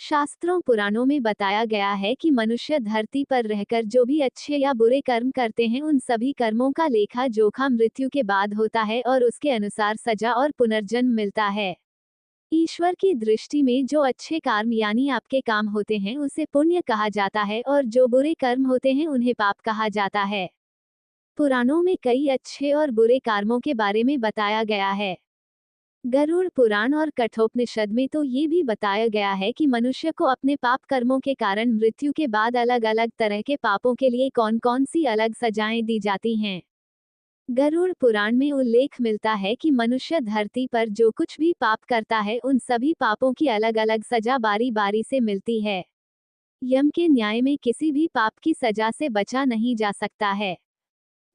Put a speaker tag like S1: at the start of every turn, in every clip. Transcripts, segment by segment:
S1: शास्त्रों पुराणों में बताया गया है कि मनुष्य धरती पर रहकर जो भी अच्छे या बुरे कर्म करते हैं उन सभी कर्मों का लेखा जोखा मृत्यु के बाद होता है और उसके अनुसार सजा और पुनर्जन्म मिलता है। ईश्वर की दृष्टि में जो अच्छे कर्म यानी आपके काम होते हैं उसे पुण्य कहा जाता है और जो बुरे कर्म होते हैं उन्हें पाप कहा जाता है। पुराणों में कई अच्छे और बुरे कर्मों के बारे में बताया गया है। गरुड़ पुराण और कठोपनिषद में तो ये भी बताया गया है कि मनुष्य को अपने पाप कर्मों के कारण मृत्यु के बाद अलग अलग तरह के पापों के लिए कौन कौन सी अलग सजाएं दी जाती हैं। गरुड़ पुराण में उल्लेख मिलता है कि मनुष्य धरती पर जो कुछ भी पाप करता है उन सभी पापों की अलग अलग सजा बारी बारी से मिलती है। यम के न्याय में किसी भी पाप की सजा से बचा नहीं जा सकता है।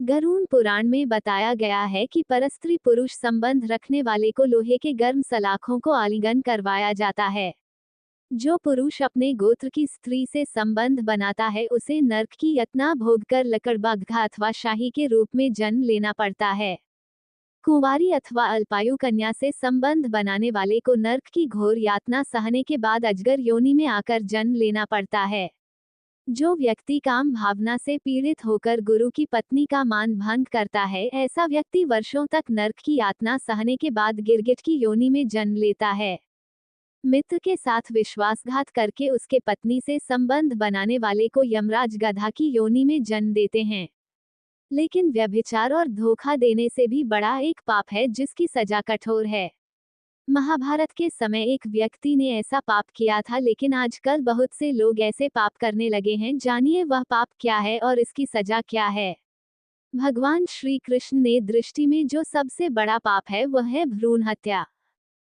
S1: गरुड़ पुराण में बताया गया है कि परस्त्री पुरुष संबंध रखने वाले को लोहे के गर्म सलाखों को आलिंगन करवाया जाता है। जो पुरुष अपने गोत्र की स्त्री से संबंध बनाता है उसे नर्क की यातना भोगकर लकड़बग्घा अथवा शाही के रूप में जन्म लेना पड़ता है। कुंवारी अथवा अल्पायु कन्या से संबंध बनाने वाले को नर्क की घोर यातना सहने के बाद अजगर योनि में आकर जन्म लेना पड़ता है। जो व्यक्ति काम भावना से पीड़ित होकर गुरु की पत्नी का मान भंग करता है ऐसा व्यक्ति वर्षों तक नर्क की यातना सहने के बाद गिरगिट की योनि में जन्म लेता है। मित्र के साथ विश्वासघात करके उसके पत्नी से संबंध बनाने वाले को यमराज गधा की योनि में जन्म देते हैं। लेकिन व्यभिचार और धोखा देने से भी बड़ा एक पाप है जिसकी सजा कठोर है। महाभारत के समय एक व्यक्ति ने ऐसा पाप किया था लेकिन आजकल बहुत से लोग ऐसे पाप करने लगे हैं। जानिए वह पाप क्या है और इसकी सजा क्या है। भगवान श्री कृष्ण ने दृष्टि में जो सबसे बड़ा पाप है वह है भ्रूण हत्या।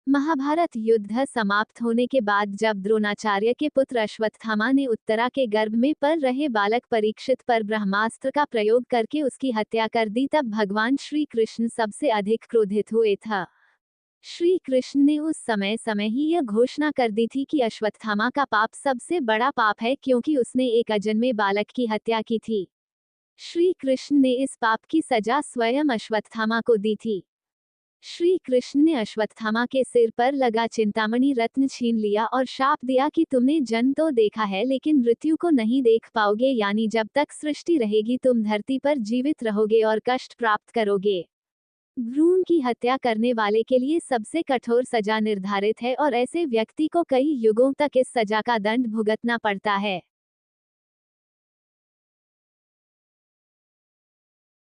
S1: महाभारत युद्ध समाप्त होने के बाद जब द्रोणाचार्य के पुत्र अश्वत्थामा ने उत्तरा के गर्भ में पल रहे बालक परीक्षित पर ब्रह्मास्त्र का प्रयोग करके उसकी हत्या कर दी तब भगवान श्री कृष्ण सबसे अधिक क्रोधित हुए था। श्री कृष्ण ने उस समय ही यह घोषणा कर दी थी कि अश्वत्थामा का पाप सबसे बड़ा पाप है क्योंकि उसने एक अजन्मे बालक की हत्या की थी। श्री कृष्ण ने इस पाप की सजा स्वयं अश्वत्थामा को दी थी। श्री कृष्ण ने अश्वत्थामा के सिर पर लगा चिंतामणि रत्न छीन लिया और शाप दिया कि तुमने जन्म तो देखा है लेकिन मृत्यु को नहीं देख पाओगे, यानी जब तक सृष्टि रहेगी तुम धरती पर जीवित रहोगे और कष्ट प्राप्त करोगे। भ्रूण की हत्या करने वाले के लिए सबसे कठोर सजा निर्धारित है और ऐसे व्यक्ति को कई युगों तक इस सजा का दंड भुगतना पड़ता है।